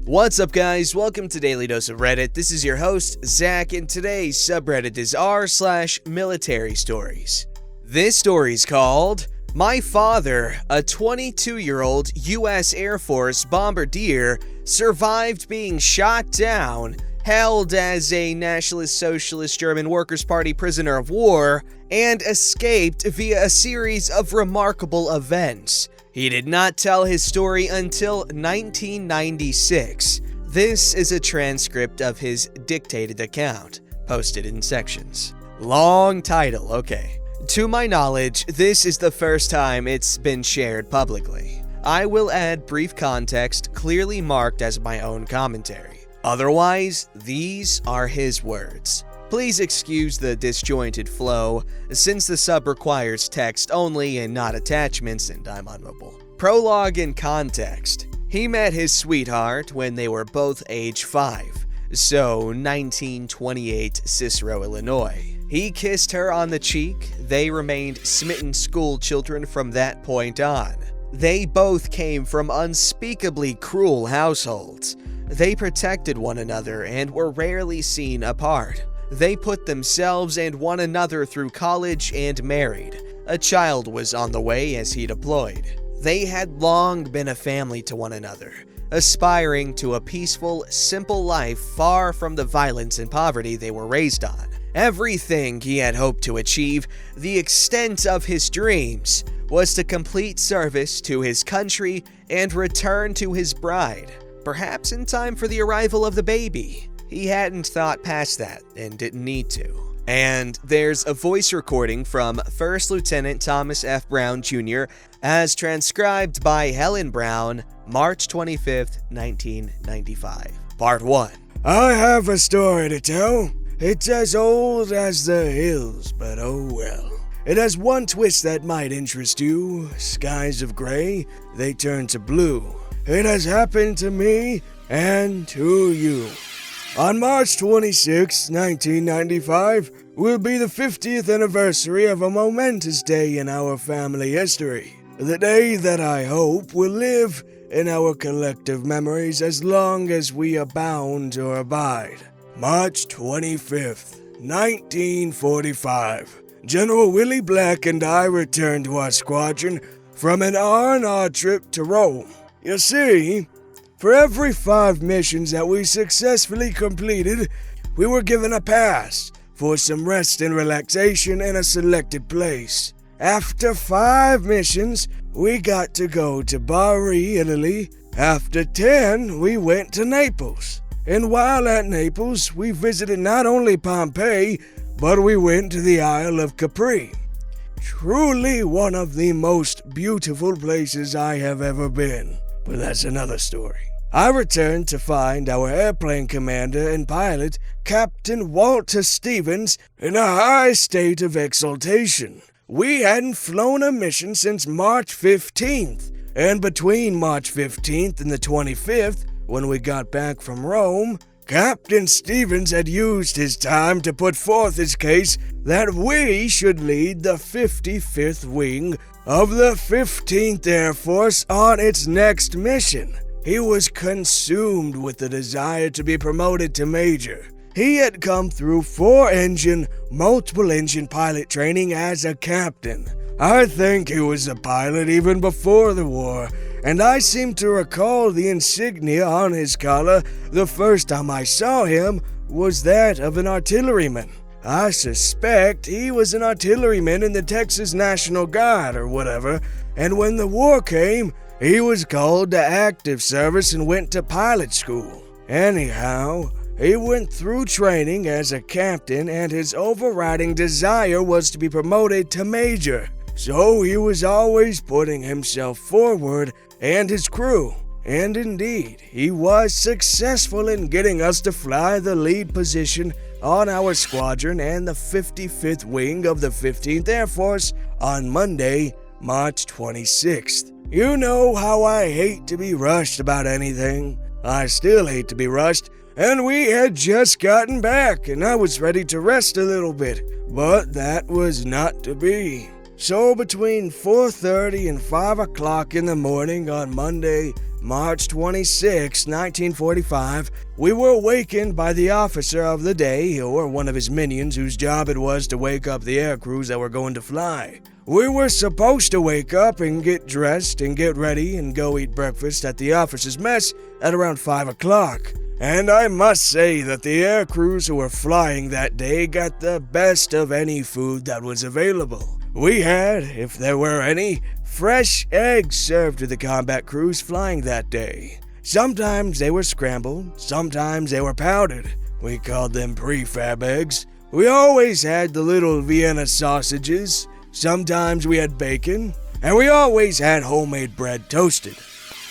What's up, guys? Welcome to Daily Dose of Reddit. This is your host, Zach, and today's subreddit is r/military stories. This story's called My Father, a 22-year-old U.S. Air Force bombardier, survived being shot down, held as a Nationalist Socialist German Workers' Party prisoner of war, and escaped via a series of remarkable events. He did not tell his story until 1996. This is a transcript of his dictated account, posted in sections. Long title, okay. To my knowledge, this is the first time it's been shared publicly. I will add brief context clearly marked as my own commentary. Otherwise, these are his words. Please excuse the disjointed flow, since the sub requires text only and not attachments, and I'm on mobile. Prologue and context. He met his sweetheart when they were both age 5, so 1928 Cicero, Illinois. He kissed her on the cheek. They remained smitten school children from that point on. They both came from unspeakably cruel households. They protected one another and were rarely seen apart. They put themselves and one another through college and married. A child was on the way as he deployed. They had long been a family to one another, aspiring to a peaceful, simple life far from the violence and poverty they were raised on. Everything he had hoped to achieve, the extent of his dreams, was to complete service to his country and return to his bride, perhaps in time for the arrival of the baby. He hadn't thought past that and didn't need to. And there's a voice recording from First Lieutenant Thomas F. Brown Jr. as transcribed by Helen Brown, March 25th, 1995. Part 1. I have a story to tell. It's as old as the hills, but oh well. It has one twist that might interest you. Skies of gray, they turn to blue. It has happened to me and to you. On March 26, 1995, will be the 50th anniversary of a momentous day in our family history. The day that I hope will live in our collective memories as long as we abound or abide. March 25th, 1945. General Willie Black and I returned to our squadron from an R&R trip to Rome. You see, for every 5 missions that we successfully completed, we were given a pass for some rest and relaxation in a selected place. After 5 missions, we got to go to Bari, Italy. After 10, we went to Naples. And while at Naples, we visited not only Pompeii, but we went to the Isle of Capri. Truly one of the most beautiful places I have ever been. But that's another story. I returned to find our airplane commander and pilot, Captain Walter Stevens, in a high state of exultation. We hadn't flown a mission since March 15th, and between March 15th and the 25th, when we got back from Rome, Captain Stevens had used his time to put forth his case that we should lead the 55th Wing of the 15th Air Force on its next mission. He was consumed with the desire to be promoted to major. He had come through 4-engine, multiple-engine pilot training as a captain. I think he was a pilot even before the war, and I seem to recall the insignia on his collar the first time I saw him was that of an artilleryman. I suspect he was an artilleryman in the Texas National Guard or whatever, and when the war came, he was called to active service and went to pilot school. Anyhow, he went through training as a captain, and his overriding desire was to be promoted to major. So he was always putting himself forward and his crew. And indeed, he was successful in getting us to fly the lead position on our squadron and the 55th Wing of the 15th Air Force on Monday, March 26th. You know how I hate to be rushed about anything. I still hate to be rushed, and we had just gotten back, and I was ready to rest a little bit, but that was not to be. So between 4:30 and 5 o'clock in the morning on Monday, March 26, 1945, we were awakened by the officer of the day, or one of his minions whose job it was to wake up the air crews that were going to fly. We were supposed to wake up and get dressed and get ready and go eat breakfast at the officer's mess at around 5 o'clock. And I must say that the air crews who were flying that day got the best of any food that was available. We had, if there were any, fresh eggs served to the combat crews flying that day. Sometimes they were scrambled, sometimes they were powdered. We called them prefab eggs. We always had the little Vienna sausages. Sometimes we had bacon, and we always had homemade bread toasted.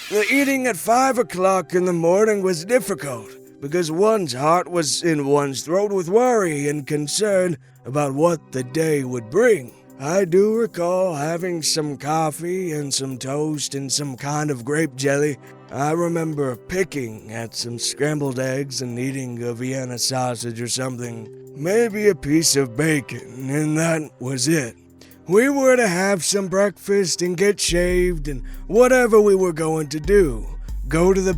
The eating at 5 o'clock in the morning was difficult, because one's heart was in one's throat with worry and concern about what the day would bring. I do recall having some coffee and some toast and some kind of grape jelly. I remember picking at some scrambled eggs and eating a Vienna sausage or something, maybe a piece of bacon, and that was it. We were to have some breakfast and get shaved and whatever we were going to do. Go to the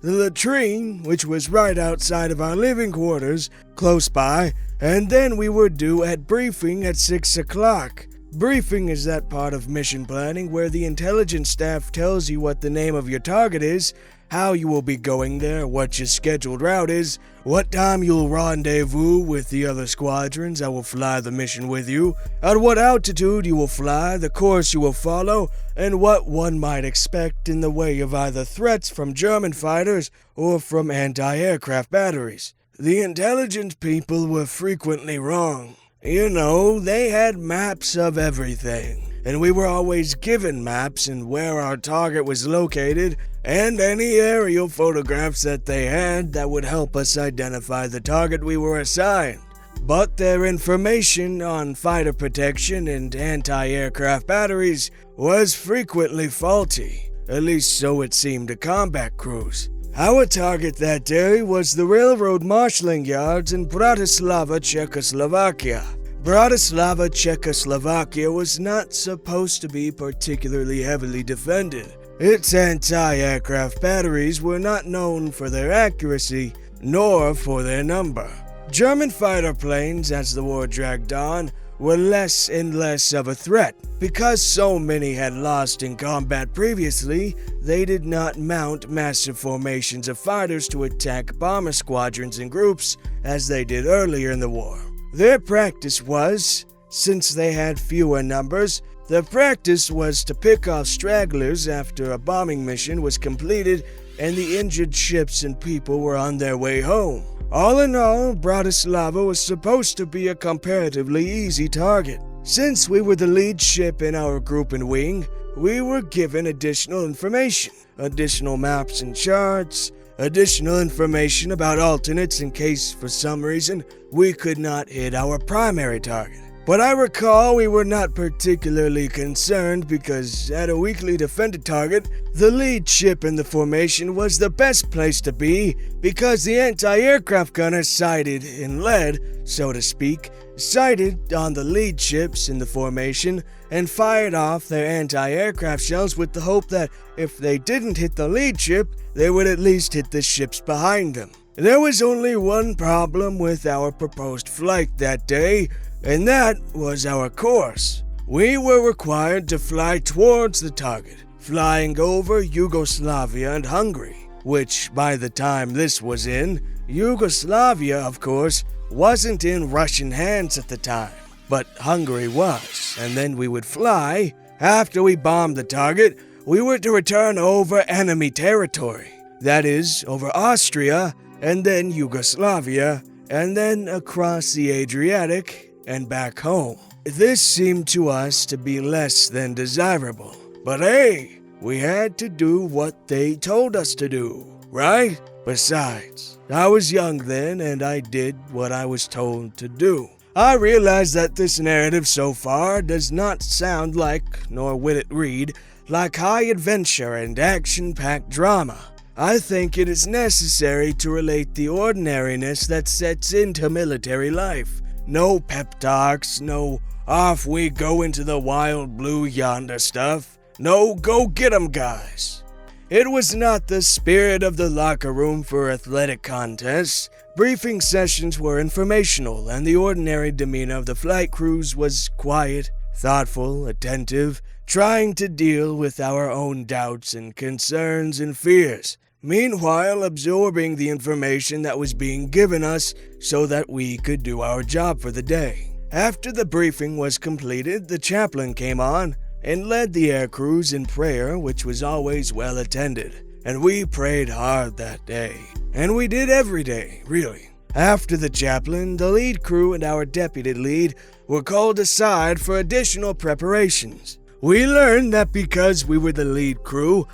the latrine, which was right outside of our living quarters, close by, and then we were due at briefing at 6 o'clock. Briefing is that part of mission planning where the intelligence staff tells you what the name of your target is, how you will be going there, what your scheduled route is, what time you'll rendezvous with the other squadrons that will fly the mission with you, at what altitude you will fly, the course you will follow, and what one might expect in the way of either threats from German fighters or from anti-aircraft batteries. The intelligence people were frequently wrong. You know, they had maps of everything, and we were always given maps and where our target was located, and any aerial photographs that they had that would help us identify the target we were assigned. But their information on fighter protection and anti-aircraft batteries was frequently faulty, at least so it seemed to combat crews. Our target that day was the railroad marshalling yards in Bratislava, Czechoslovakia. Bratislava, Czechoslovakia was not supposed to be particularly heavily defended. Its anti-aircraft batteries were not known for their accuracy, nor for their number. German fighter planes, as the war dragged on, were less and less of a threat. Because so many had lost in combat previously, they did not mount massive formations of fighters to attack bomber squadrons in groups as they did earlier in the war. Their practice was, since they had fewer numbers, the practice was to pick off stragglers after a bombing mission was completed and the injured ships and people were on their way home. All in all, Bratislava was supposed to be a comparatively easy target. Since we were the lead ship in our group and wing, we were given additional information, additional maps and charts, additional information about alternates in case, for some reason, we could not hit our primary target. But I recall we were not particularly concerned because at a weakly defended target, the lead ship in the formation was the best place to be because the anti-aircraft gunner sighted in lead, so to speak, sighted on the lead ships in the formation and fired off their anti-aircraft shells with the hope that if they didn't hit the lead ship, they would at least hit the ships behind them. There was only one problem with our proposed flight that day, and that was our course. We were required to fly towards the target, flying over Yugoslavia and Hungary, which, by the time this was in, Yugoslavia, of course, wasn't in Russian hands at the time, but Hungary was, and then we would fly. After we bombed the target, we were to return over enemy territory, that is, over Austria, and then Yugoslavia, and then across the Adriatic, and back home. This seemed to us to be less than desirable. But hey, we had to do what they told us to do, right? Besides, I was young then and I did what I was told to do. I realize that this narrative so far does not sound like, nor will it read, like high adventure and action-packed drama. I think it is necessary to relate the ordinariness that sets into military life. No pep talks, no off we go into the wild blue yonder stuff. No go get 'em guys. It was not the spirit of the locker room for athletic contests. Briefing sessions were informational, and the ordinary demeanor of the flight crews was quiet, thoughtful, attentive, trying to deal with our own doubts and concerns and fears, meanwhile absorbing the information that was being given us so that we could do our job for the day. After the briefing was completed, the chaplain came on and led the air crews in prayer, which was always well attended. And we prayed hard that day. And we did every day, really. After the chaplain, the lead crew and our deputy lead were called aside for additional preparations. We learned that because we were the lead crew,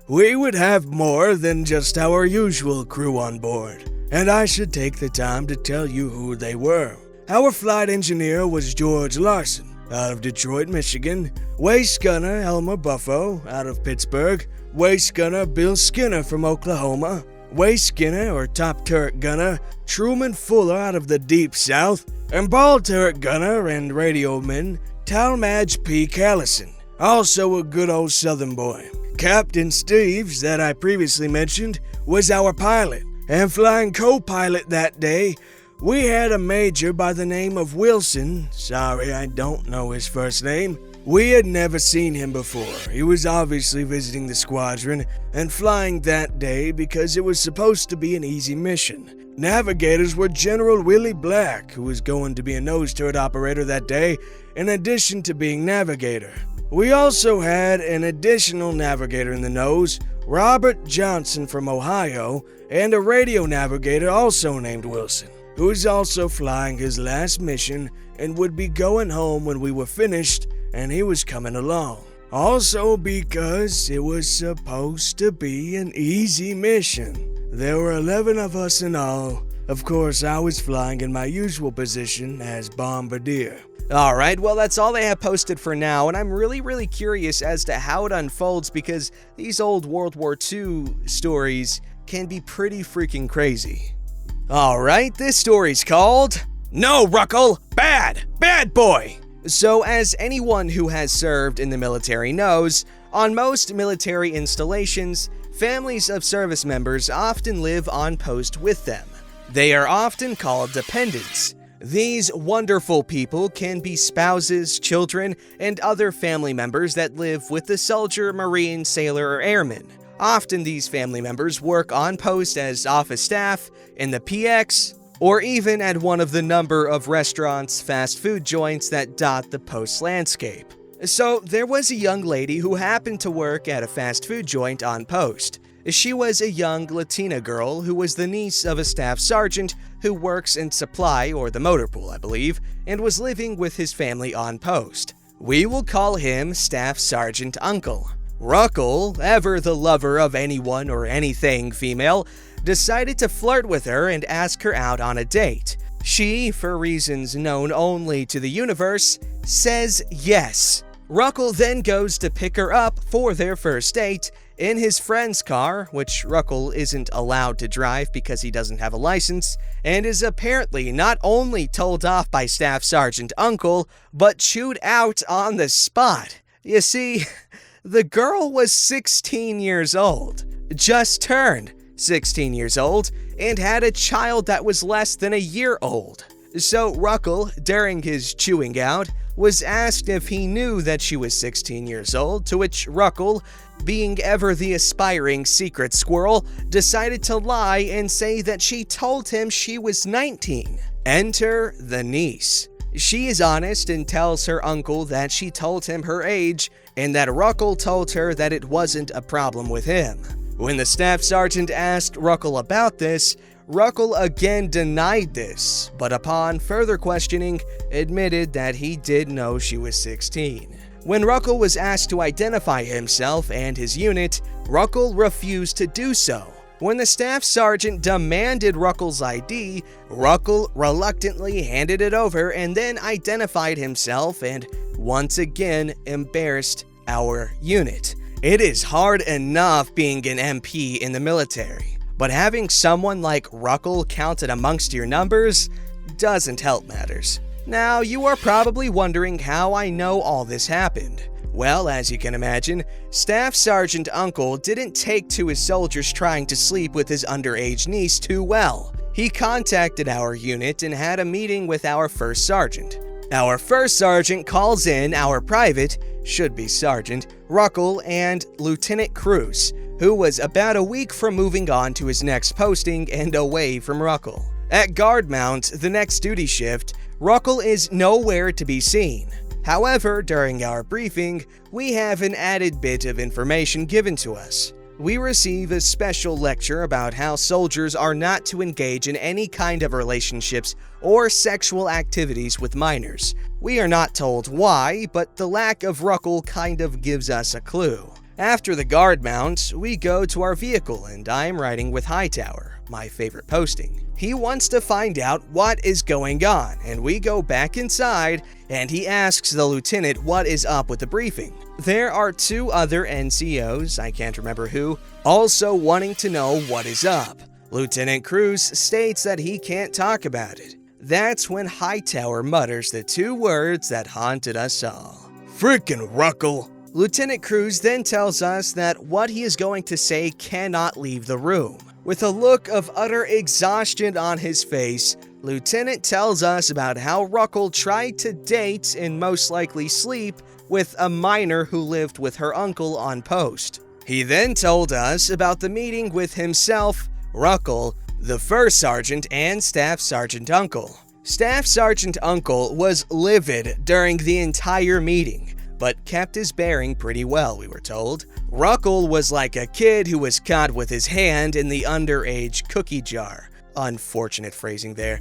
we would have more than just our usual crew on board. And I should take the time to tell you who they were. Our flight engineer was George Larson, out of Detroit, Michigan, Waist Gunner Elmer Buffo, out of Pittsburgh, Waist Gunner Bill Skinner from Oklahoma, Waist Skinner or Top Turret Gunner Truman Fuller out of the Deep South, and Ball Turret Gunner and Radioman Talmadge P. Callison, also a good old Southern boy. Captain Steves, that I previously mentioned, was our pilot, and flying co-pilot that day, we had a major by the name of Wilson. Sorry, I don't know his first name. We had never seen him before. He was obviously visiting the squadron and flying that day because it was supposed to be an easy mission. Navigators were General Willie Black, who was going to be a nose turret operator that day, in addition to being navigator. We also had an additional navigator in the nose, Robert Johnson from Ohio, and a radio navigator also named Wilson, who was also flying his last mission and would be going home when we were finished, and he was coming along. Also because it was supposed to be an easy mission. There were 11 of us in all. Of course, I was flying in my usual position as bombardier. Alright, well that's all they have posted for now, and I'm really curious as to how it unfolds because these old World War II stories can be pretty freaking crazy. Alright, this story's called No Ruckle Bad Boy! So as anyone who has served in the military knows, on most military installations, families of service members often live on post with them. They are often called dependents. These wonderful people can be spouses, children, and other family members that live with the soldier, marine, sailor, or airman. Often these family members work on post as office staff, in the PX, or even at one of the number of restaurants, fast food joints that dot the post landscape. So there was a young lady who happened to work at a fast food joint on post. She was a young Latina girl who was the niece of a staff sergeant who works in supply, or the motor pool, I believe, and was living with his family on post. We will call him Staff Sergeant Uncle. Ruckle, ever the lover of anyone or anything female, decided to flirt with her and ask her out on a date. She, for reasons known only to the universe, says yes. Ruckle then goes to pick her up for their first date in his friend's car, which Ruckle isn't allowed to drive because he doesn't have a license, and is apparently not only told off by Staff Sergeant Uncle, but chewed out on the spot. You see, the girl was 16 years old, just turned 16 years old, and had a child that was less than a year old. So Ruckle, during his chewing out, was asked if he knew that she was 16 years old, to which Ruckle, being ever the aspiring secret squirrel, decided to lie and say that she told him she was 19. Enter the niece. She is honest and tells her uncle that she told him her age and that Ruckle told her that it wasn't a problem with him. When the staff sergeant asked Ruckle about this, Ruckle again denied this, but upon further questioning, admitted that he did know she was 16. When Ruckle was asked to identify himself and his unit, Ruckle refused to do so. When the staff sergeant demanded Ruckle's ID, Ruckle reluctantly handed it over and then identified himself and once again embarrassed our unit. It is hard enough being an MP in the military, but having someone like Ruckle counted amongst your numbers doesn't help matters. Now, you are probably wondering how I know all this happened. Well, as you can imagine, Staff Sergeant Uncle didn't take to his soldiers trying to sleep with his underage niece too well. He contacted our unit and had a meeting with our first sergeant. Our first sergeant calls in our private, should be sergeant, Ruckle and Lieutenant Cruz, who was about a week from moving on to his next posting and away from Ruckle. At guard mount, the next duty shift, Ruckle is nowhere to be seen. However, during our briefing, we have an added bit of information given to us. We receive a special lecture about how soldiers are not to engage in any kind of relationships or sexual activities with minors. We are not told why, but the lack of Ruckle kind of gives us a clue. After the guard mount, we go to our vehicle and I'm riding with Hightower, my favorite posting. He wants to find out what is going on, and we go back inside and he asks the lieutenant what is up with the briefing. There are two other NCOs, I can't remember who, also wanting to know what is up. Lieutenant Cruz states that he can't talk about it. That's when Hightower mutters the two words that haunted us all. Frickin' Ruckle. Lieutenant Cruz then tells us that what he is going to say cannot leave the room. With a look of utter exhaustion on his face, Lieutenant tells us about how Ruckle tried to date and most likely sleep with a minor who lived with her uncle on post. He then told us about the meeting with himself, Ruckle, the first sergeant, and Staff Sergeant Uncle. Staff Sergeant Uncle was livid during the entire meeting, but kept his bearing pretty well, we were told. Ruckle was like a kid who was caught with his hand in the underage cookie jar. Unfortunate phrasing there.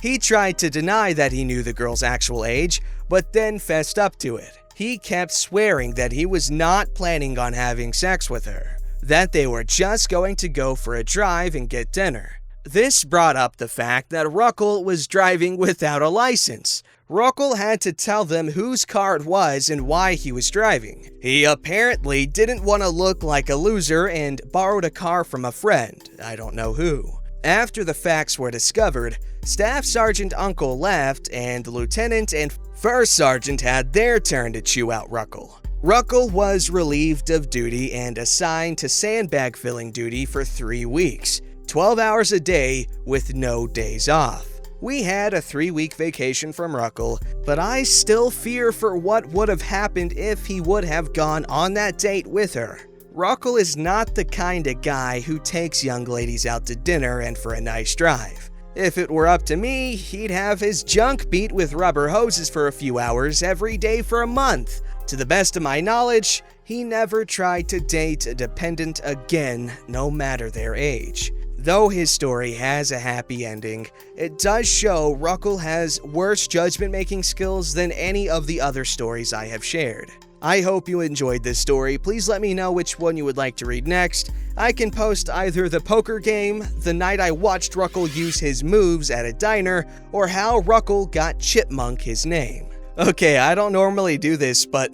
He tried to deny that he knew the girl's actual age, but then fessed up to it. He kept swearing that he was not planning on having sex with her, that they were just going to go for a drive and get dinner. This brought up the fact that Ruckle was driving without a license. Ruckle had to tell them whose car it was and why he was driving. He apparently didn't want to look like a loser and borrowed a car from a friend, I don't know who. After the facts were discovered, Staff Sergeant Uncle left and the Lieutenant and First Sergeant had their turn to chew out Ruckle. Ruckle was relieved of duty and assigned to sandbag filling duty for 3 weeks, 12 hours a day with no days off. We had a 3-week vacation from Ruckle, but I still fear for what would have happened if he would have gone on that date with her. Ruckle is not the kind of guy who takes young ladies out to dinner and for a nice drive. If it were up to me, he'd have his junk beat with rubber hoses for a few hours every day for a month. To the best of my knowledge, he never tried to date a dependent again, no matter their age. Though his story has a happy ending, it does show Ruckle has worse judgment-making skills than any of the other stories I have shared. I hope you enjoyed this story. Please let me know which one you would like to read next. I can post either the poker game, the night I watched Ruckle use his moves at a diner, or how Ruckle got Chipmunk his name. Okay, I don't normally do this, but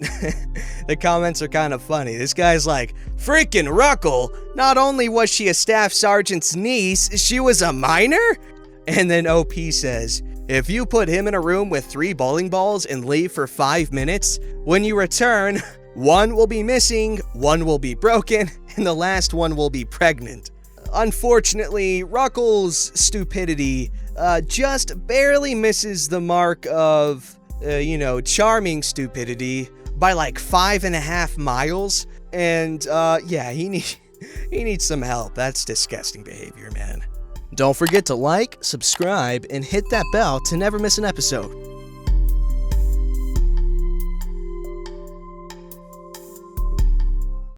the comments are kind of funny. This guy's like, "Freaking Ruckle! Not only was she a staff sergeant's niece, she was a minor?" And then OP says, "If you put him in a room with 3 bowling balls and leave for 5 minutes, when you return, 1 will be missing, 1 will be broken, and the last one will be pregnant." Unfortunately, Ruckle's stupidity just barely misses the mark of charming stupidity by like 5.5 miles. And yeah, he needs some help. That's disgusting behavior, man. Don't forget to like, subscribe, and hit that bell to never miss an episode.